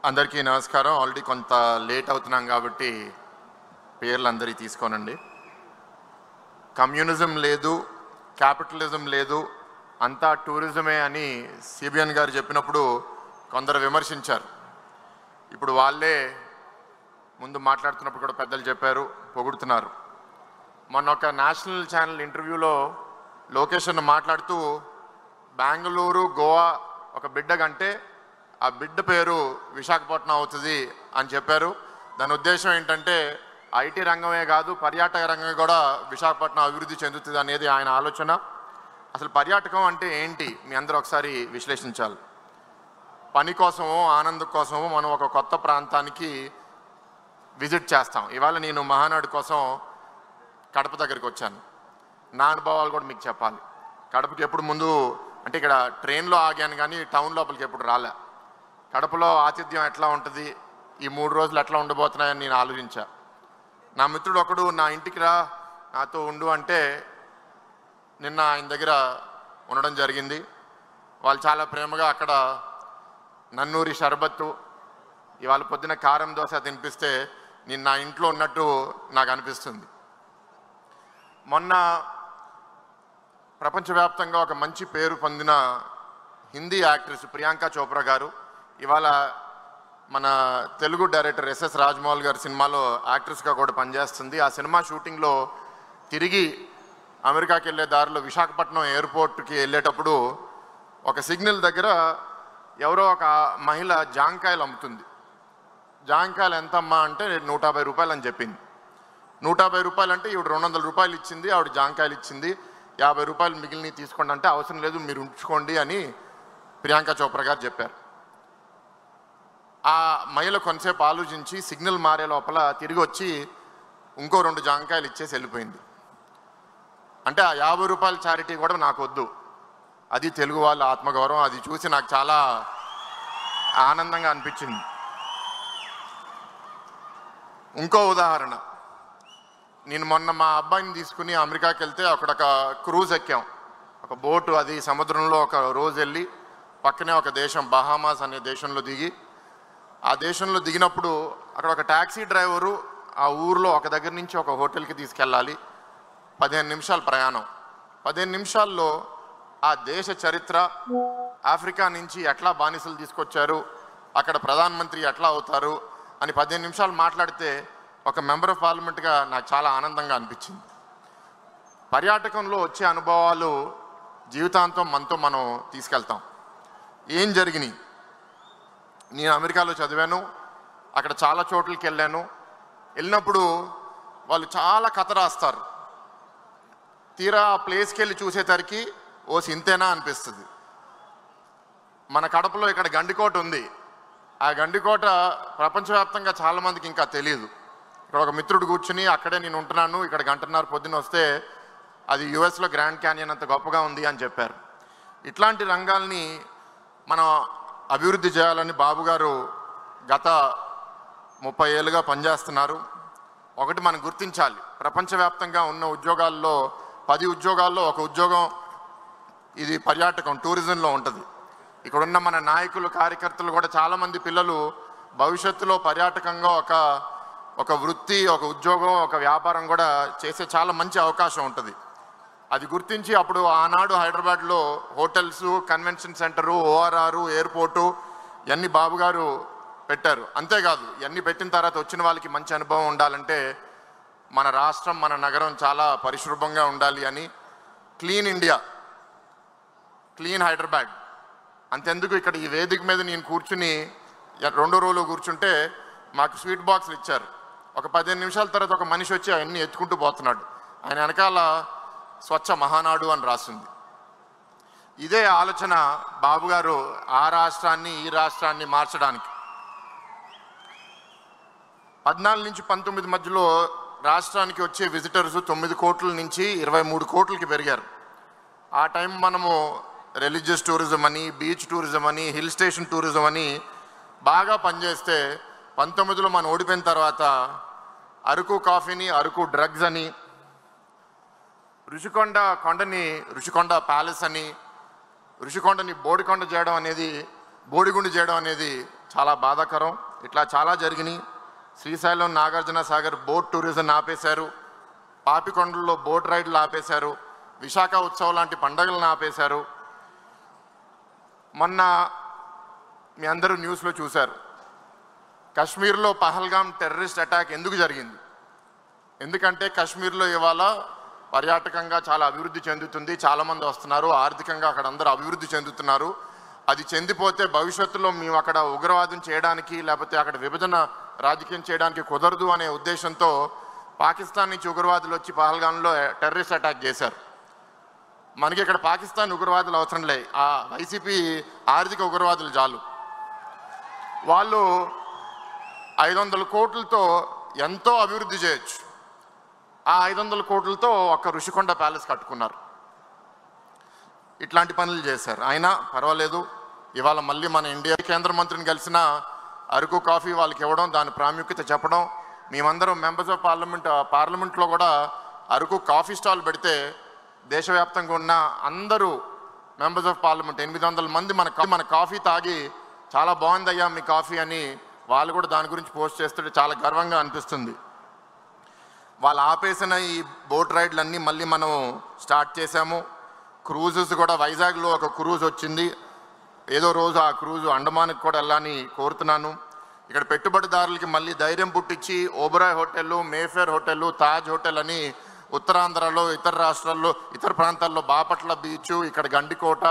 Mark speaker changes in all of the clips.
Speaker 1: అందరికీ నమస్కారం. ఆల్రెడీ కొంత లేట్ అవుతున్నాం కాబట్టి పేర్లు అందరికీ తీసుకోనండి. కమ్యూనిజం లేదు, క్యాపిటలిజం లేదు, అంతా టూరిజమే అని సిబిఎన్ గారు చెప్పినప్పుడు కొందరు విమర్శించారు. ఇప్పుడు వాళ్ళే ముందు మాట్లాడుతున్నప్పుడు కూడా పెద్దలు చెప్పారు, పొగుడుతున్నారు. మొన్న ఒక నేషనల్ ఛానల్ ఇంటర్వ్యూలో లోకేష్ అన్న మాట్లాడుతూ బెంగళూరు, గోవా ఒక బిడ్డ కంటే ఆ బిడ్డ పేరు విశాఖపట్నం అవుతుంది అని చెప్పారు. దాని ఉద్దేశం ఏంటంటే ఐటీ రంగమే కాదు, పర్యాటక రంగం కూడా విశాఖపట్నం అభివృద్ధి చెందుతుంది అనేది ఆయన ఆలోచన. అసలు పర్యాటకం అంటే ఏంటి మీ అందరూ ఒకసారి విశ్లేషించాలి. పని కోసమో ఆనందం కోసమో మనం ఒక కొత్త ప్రాంతానికి విజిట్ చేస్తాం. ఇవాళ నేను మహానాడు కోసం కడప దగ్గరికి వచ్చాను. నా అనుభవాలు కూడా మీకు చెప్పాలి. కడపకి ఎప్పుడు ముందు అంటే ఇక్కడ ట్రైన్లో ఆగాను కానీ టౌన్ లోపలికి ఎప్పుడు రాలే. కడపలో ఆతిథ్యం ఎట్లా ఉంటుంది, ఈ 3 రోజులు ఎట్లా ఉండబోతున్నాయని నేను ఆలోచించా. నా మిత్రుడు ఒకడు నా ఇంటికి రా, నాతో ఉండు అంటే నిన్న ఆయన దగ్గర ఉండడం జరిగింది. వాళ్ళు చాలా ప్రేమగా అక్కడ నన్నూరి షర్బత్తు, ఇవాళ పొద్దున కారం దోశ తినిపిస్తే నేను నా ఇంట్లో ఉన్నట్టు నాకు అనిపిస్తుంది. మొన్న ప్రపంచవ్యాప్తంగా ఒక మంచి పేరు పొందిన హిందీ యాక్ట్రెస్ ప్రియాంక చోప్రా గారు ఇవాళ మన తెలుగు డైరెక్టర్ ఎస్ఎస్ రాజమౌళి గారి సినిమాలో యాక్ట్రెస్గా కూడా పనిచేస్తుంది. ఆ సినిమా షూటింగ్లో తిరిగి అమెరికాకి వెళ్ళే దారిలో విశాఖపట్నం ఎయిర్పోర్ట్కి వెళ్ళేటప్పుడు ఒక సిగ్నల్ దగ్గర ఎవరో ఒక మహిళ జాంకాయలు అమ్ముతుంది. జాంకాయలు ఎంతమ్మా అంటే 150 రూపాయలు అని చెప్పింది. 150 రూపాయలు అంటే ఈవిడ 200 రూపాయలు ఇచ్చింది. ఆవిడ జాంకాయలు ఇచ్చింది. 50 రూపాయలు మిగిలినవి తీసుకోండి అంటే అవసరం లేదు, మీరు ఉంచుకోండి అని ప్రియాంక చోప్రా గారు చెప్పారు. ఆ మహిళ కొంతసేపు ఆలోచించి సిగ్నల్ మారే లోపల తిరిగి వచ్చి ఇంకో 2 జాంకాయలు ఇచ్చేసి వెళ్ళిపోయింది. అంటే ఆ 50 రూపాయల చారిటీ కూడా నాకు వద్దు, అది తెలుగు వాళ్ళ ఆత్మగౌరవం. అది చూసి నాకు చాలా ఆనందంగా అనిపించింది. ఇంకో ఉదాహరణ, నేను మొన్న మా అబ్బాయిని తీసుకుని అమెరికాకి వెళ్తే అక్కడ ఒక క్రూజ్ ఎక్కాం. ఒక బోటు, అది సముద్రంలో ఒక రోజు వెళ్ళి పక్కనే ఒక దేశం బహామాస్ అనే దేశంలో దిగి, ఆ దేశంలో దిగినప్పుడు అక్కడ ఒక ట్యాక్సీ డ్రైవరు ఆ ఊరిలో ఒక దగ్గర నుంచి ఒక హోటల్కి తీసుకెళ్ళాలి. 15 నిమిషాల ప్రయాణం. 15 నిమిషాల్లో ఆ దేశ చరిత్ర, ఆఫ్రికా నుంచి ఎట్లా బానిసలు తీసుకొచ్చారు, అక్కడ ప్రధానమంత్రి ఎట్లా అవుతారు అని 15 నిమిషాలు మాట్లాడితే ఒక మెంబర్ ఆఫ్ పార్లమెంట్గా నాకు చాలా ఆనందంగా అనిపించింది. పర్యాటకంలో వచ్చే అనుభవాలు జీవితాంతం మనతో మనం తీసుకెళ్తాం. ఏం జరిగినాయి? నేను అమెరికాలో చదివాను, అక్కడ చాలా చోట్లకి వెళ్ళాను. వెళ్ళినప్పుడు వాళ్ళు చాలా కథ రాస్తారు. తీరా ఆ ప్లేస్కి వెళ్ళి చూసేసరికి ఓ సింతేనా అనిపిస్తుంది. మన కడపలో ఇక్కడ గండికోట ఉంది. ఆ గండికోట ప్రపంచవ్యాప్తంగా చాలామందికి ఇంకా తెలియదు. ఇక్కడ ఒక మిత్రుడు కూర్చుని అక్కడే నేను ఉంటున్నాను, ఇక్కడ 1:30 పొద్దున వస్తే అది యుఎస్లో గ్రాండ్ క్యానియన్ అంత గొప్పగా ఉంది అని చెప్పారు. ఇట్లాంటి రంగాల్ని మనం అభివృద్ధి చేయాలని బాబు గారు గత 30 ఏళ్ళుగా పనిచేస్తున్నారు. ఒకటి మనం గుర్తించాలి, ప్రపంచవ్యాప్తంగా ఉన్న ఉద్యోగాల్లో 10 ఉద్యోగాల్లో ఒక ఉద్యోగం ఇది పర్యాటకం, టూరిజంలో ఉంటుంది. ఇక్కడున్న మన నాయకులు, కార్యకర్తలు కూడా చాలామంది పిల్లలు భవిష్యత్తులో పర్యాటకంగా ఒక వృత్తి, ఒక ఉద్యోగం, ఒక వ్యాపారం కూడా చేసే చాలా మంచి అవకాశం ఉంటుంది. అది గుర్తించి అప్పుడు ఆనాడు హైదరాబాద్లో hotels, convention centre, ORR, airport ఇవన్నీ బాబు గారు పెట్టారు. అంతేకాదు ఇవన్నీ పెట్టిన తర్వాత వచ్చిన వాళ్ళకి మంచి అనుభవం ఉండాలంటే మన రాష్ట్రం, మన నగరం చాలా పరిశుభ్రంగా ఉండాలి అని క్లీన్ ఇండియా, క్లీన్ హైదరాబాద్. అంతెందుకు ఇక్కడ ఈ వేదిక మీద నేను కూర్చుని 2 రోజులు కూర్చుంటే మాకు స్వీట్ బాక్స్లు ఇచ్చారు. ఒక 15 నిమిషాల తర్వాత ఒక మనిషి వచ్చి అవన్నీ ఎత్తుకుంటూ పోతున్నాడు. ఆయన వెనకాల స్వచ్ఛ మహానాడు అని రాస్తుంది. ఇదే ఆలోచన బాబు గారు ఆ రాష్ట్రాన్ని, ఈ రాష్ట్రాన్ని మార్చడానికి 14 నుంచి 19 మధ్యలో రాష్ట్రానికి వచ్చే విజిటర్స్ 9 కోట్ల నుంచి 23 కోట్లకి పెరిగారు. ఆ టైం మనము రిలీజియస్ టూరిజం అని, బీచ్ టూరిజం అని, హిల్ స్టేషన్ టూరిజం అని బాగా పనిచేస్తే 19లో మనం ఓడిపోయిన తర్వాత అరకు కాఫీని, అరకు డ్రగ్స్ అని, రుషికొండ కొండని రుషికొండ ప్యాలెస్ అని, రుషికొండని బోడికొండ చేయడం అనేది బోడిగుండు చేయడం అనేది చాలా బాధాకరం. ఇట్లా చాలా జరిగినాయి. శ్రీశైలం నాగార్జున సాగర్ బోట్ టూరిజం ఆపేశారు, పాపికొండల్లో బోట్ రైడ్లు ఆపేశారు, విశాఖ ఉత్సవం లాంటి పండుగలను ఆపేశారు. మొన్న మీ అందరూ న్యూస్లో చూశారు, కశ్మీర్లో పహల్గామ్ టెర్రరిస్ట్ అటాక్ ఎందుకు జరిగింది? ఎందుకంటే కశ్మీర్లో ఇవాళ పర్యాటకంగా చాలా అభివృద్ధి చెందుతుంది, చాలామంది వస్తున్నారు, ఆర్థికంగా అక్కడ అందరూ అభివృద్ధి చెందుతున్నారు. అది చెందిపోతే భవిష్యత్తులో మేము అక్కడ ఉగ్రవాదం చేయడానికి లేకపోతే అక్కడ విభజన రాజకీయం చేయడానికి కుదరదు అనే ఉద్దేశంతో పాకిస్తాన్ నుంచి ఉగ్రవాదులు వచ్చి పహల్గామ్లో టెర్రరిస్ట్ అటాక్ చేశారు. మనకి ఇక్కడ పాకిస్తాన్ ఉగ్రవాదులు అవసరం లే, ఆ వైసీపీ ఆర్థిక ఉగ్రవాదులు చాలు. వాళ్ళు 500 కోట్లతో ఎంతో అభివృద్ధి చేయొచ్చు. ఆ 500 కోట్లతో ఒక ఋషికొండ ప్యాలెస్ కట్టుకున్నారు. ఇట్లాంటి పనులు చేశారు. అయినా పర్వాలేదు. ఇవాళ మళ్ళీ మన ఇండియా కేంద్ర మంత్రిని కలిసిన అరకు కాఫీ వాళ్ళకి ఇవ్వడం, దాని ప్రాముఖ్యత చెప్పడం, మేమందరం మెంబర్స్ ఆఫ్ పార్లమెంట్లో కూడా అరకు కాఫీ స్టాల్ పెడితే దేశవ్యాప్తంగా ఉన్న అందరూ మెంబర్స్ ఆఫ్ పార్లమెంట్ 800 మంది మన కాఫీ తాగి చాలా బాగుందయ్యా మీ కాఫీ అని వాళ్ళు కూడా దాని గురించి పోస్ట్ చేస్తుంటే చాలా గర్వంగా అనిపిస్తుంది. వాళ్ళు ఆపేసిన ఈ బోట్ రైడ్లన్నీ మళ్ళీ మనం స్టార్ట్ చేశాము. క్రూజెస్ కూడా వైజాగ్లో ఒక క్రూజ్ వచ్చింది. ఏదో రోజు ఆ క్రూజ్ అండమాన్కి కూడా వెళ్ళాలని కోరుతున్నాను. ఇక్కడ పెట్టుబడిదారులకి మళ్ళీ ధైర్యం పుట్టించి ఓబరాయ్ హోటళ్ళు, మేఫేర్ హోటళ్ళు, తాజ్ హోటల్ అని ఉత్తరాంధ్రలో, ఇతర రాష్ట్రాల్లో, ఇతర ప్రాంతాల్లో బాపట్ల బీచ్, ఇక్కడ గండికోట,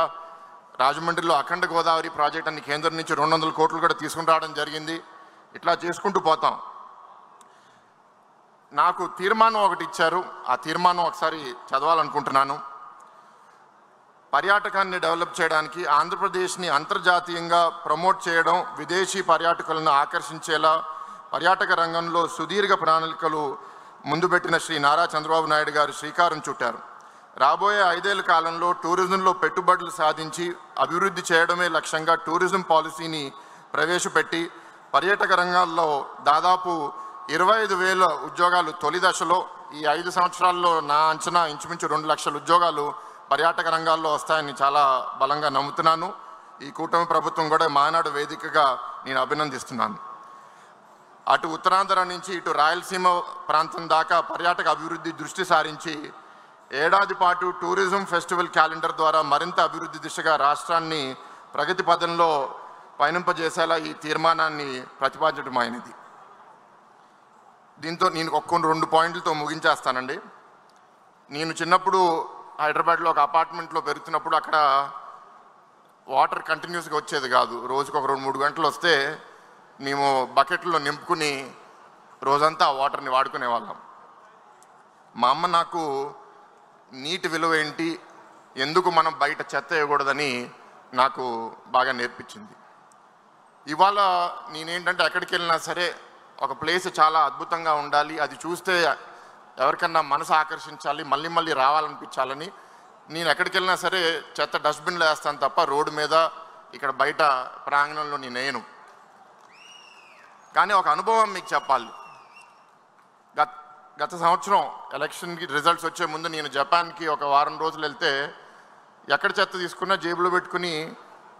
Speaker 1: రాజమండ్రిలో అఖండ గోదావరి ప్రాజెక్ట్ అని కేంద్రం నుంచి 200 కోట్లు కూడా తీసుకుని రావడం జరిగింది. ఇట్లా చేసుకుంటూ పోతాం. నాకు తీర్మానం ఒకటి ఇచ్చారు, ఆ తీర్మానం ఒకసారి చదవాలనుకుంటున్నాను. పర్యాటకాన్ని డెవలప్ చేయడానికి ఆంధ్రప్రదేశ్ని అంతర్జాతీయంగా ప్రమోట్ చేయడం, విదేశీ పర్యాటకులను ఆకర్షించేలా పర్యాటక రంగంలో సుదీర్ఘ ప్రణాళికలు ముందుపెట్టిన శ్రీ నారా చంద్రబాబు నాయుడు గారు శ్రీకారం చుట్టారు. రాబోయే 5 ఏళ్ల కాలంలో టూరిజంలో పెట్టుబడులు సాధించి అభివృద్ధి చేయడమే లక్ష్యంగా టూరిజం పాలసీని ప్రవేశపెట్టి పర్యాటక రంగాల్లో దాదాపు 25,000 ఉద్యోగాలు తొలి దశలో, ఈ 5 సంవత్సరాల్లో నా అంచనా ఇంచుమించు 2 లక్షల ఉద్యోగాలు పర్యాటక రంగాల్లో వస్తాయని చాలా బలంగా నమ్ముతున్నాను. ఈ కూటమి ప్రభుత్వం కూడా మానాడు వేదికగా నేను అభినందిస్తున్నాను. అటు ఉత్తరాంధ్ర నుంచి ఇటు రాయలసీమ ప్రాంతం దాకా పర్యాటక అభివృద్ధి దృష్టి సారించి ఏడాది పాటు టూరిజం ఫెస్టివల్ క్యాలెండర్ ద్వారా మరింత అభివృద్ధి దిశగా రాష్ట్రాన్ని ప్రగతి పథంలో పయనింపజేసేలా ఈ తీర్మానాన్ని ప్రతిపాదించడమైనది. దీంతో నేను 2 పాయింట్లతో ముగించేస్తానండి. నేను చిన్నప్పుడు హైదరాబాద్లో ఒక అపార్ట్మెంట్లో పెరుగుతున్నప్పుడు అక్కడ వాటర్ కంటిన్యూస్గా వచ్చేది కాదు. రోజుకు ఒక 2-3 గంటలు వస్తే మేము బకెట్లో నింపుకుని రోజంతా ఆ వాటర్ని వాడుకునే వాళ్ళం. మా అమ్మ నాకు నీటి విలువ ఏంటి, ఎందుకు మనం బయట చెత్త వేయకూడదని నాకు బాగా నేర్పించింది. ఇవాళ నేనేంటంటే ఎక్కడికి వెళ్ళినా సరే ఒక ప్లేస్ చాలా అద్భుతంగా ఉండాలి, అది చూస్తే ఎవరికన్నా మనసు ఆకర్షించాలి, మళ్ళీ మళ్ళీ రావాలనిపించాలని నేను ఎక్కడికి వెళ్ళినా సరే చెత్త డస్ట్బిన్లో వేస్తాను తప్ప రోడ్డు మీద ఇక్కడ బయట ప్రాంగణంలో నేను వేయను. కానీ ఒక అనుభవం మీకు చెప్పాలి. గత సంవత్సరం ఎలక్షన్కి రిజల్ట్స్ వచ్చే ముందు నేను జపాన్కి ఒక వారం రోజులు వెళ్తే ఎక్కడ చెత్త తీసుకున్నా జేబులో పెట్టుకుని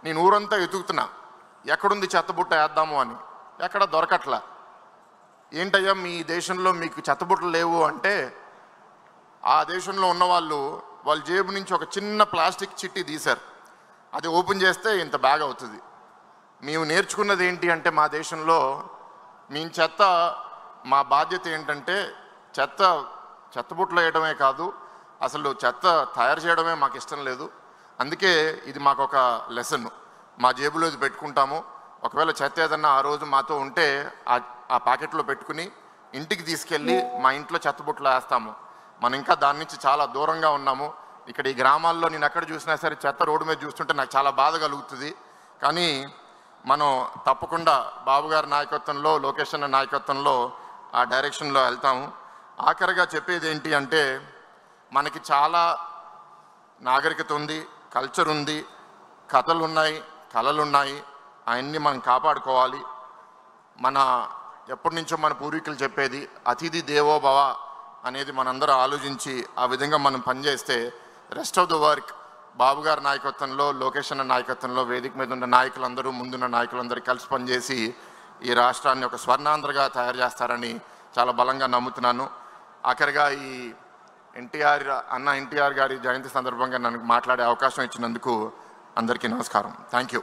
Speaker 1: నేను ఊరంతా ఎతుకుతున్నా, ఎక్కడుంది చెత్తబుట్ట వేద్దాము అని. ఎక్కడ దొరకట్లా. ఏంటయ్యా మీ దేశంలో మీకు చెత్తబుట్టలు లేవు అంటే, ఆ దేశంలో ఉన్న వాళ్ళ జేబు నుంచి ఒక చిన్న ప్లాస్టిక్ చిట్టి తీశారు. అది ఓపెన్ చేస్తే ఇంత బ్యాగ్ అవుతుంది. మేము నేర్చుకున్నది ఏంటి అంటే మా దేశంలో మేము మా బాధ్యత ఏంటంటే చెత్తబుట్టలు వేయడమే కాదు, అసలు చెత్త తయారు చేయడమే మాకు ఇష్టం లేదు. అందుకే ఇది మాకు ఒక లెసన్. మా జేబులో ఇది పెట్టుకుంటాము. ఒకవేళ చెత్త ఏదన్నా ఆ రోజు మాతో ఉంటే ఆ ప్యాకెట్లో పెట్టుకుని ఇంటికి తీసుకెళ్ళి మా ఇంట్లో చెత్తబుట్టలు వేస్తాము. మనం ఇంకా దాని నుంచి చాలా దూరంగా ఉన్నాము. ఇక్కడ ఈ గ్రామాల్లో నేను ఎక్కడ చూసినా సరే చెత్త రోడ్డు మీద చూస్తుంటే నాకు చాలా బాధ కలుగుతుంది. కానీ మనం తప్పకుండా బాబు గారి నాయకత్వంలో, లోకేష్ అన్న నాయకత్వంలో ఆ డైరెక్షన్లో వెళ్తాము. ఆఖరిగా చెప్పేది ఏంటి అంటే, మనకి చాలా నాగరికత ఉంది, కల్చర్ ఉంది, కథలు ఉన్నాయి, కళలు ఉన్నాయి. అవన్నీ మనం కాపాడుకోవాలి. ఎప్పటి నుంచో మన పూర్వీకులు చెప్పేది అతిథి దేవో భవ అనేది మనందరూ ఆలోచించి ఆ విధంగా మనం పనిచేస్తే రెస్ట్ ఆఫ్ ద వర్క్ బాబు గారి నాయకత్వంలో, లోకేష్ అన్న నాయకత్వంలో, వేదిక మీద ఉన్న నాయకులందరూ, ముందున్న నాయకులందరూ కలిసి పనిచేసి ఈ రాష్ట్రాన్ని ఒక స్వర్ణాంధ్రగా తయారు చేస్తారని చాలా బలంగా నమ్ముతున్నాను. ఆఖరిగా ఈ ఎన్టీఆర్ గారి జయంతి సందర్భంగా నన్ను మాట్లాడే అవకాశం ఇచ్చినందుకు అందరికీ నమస్కారం. Thank you.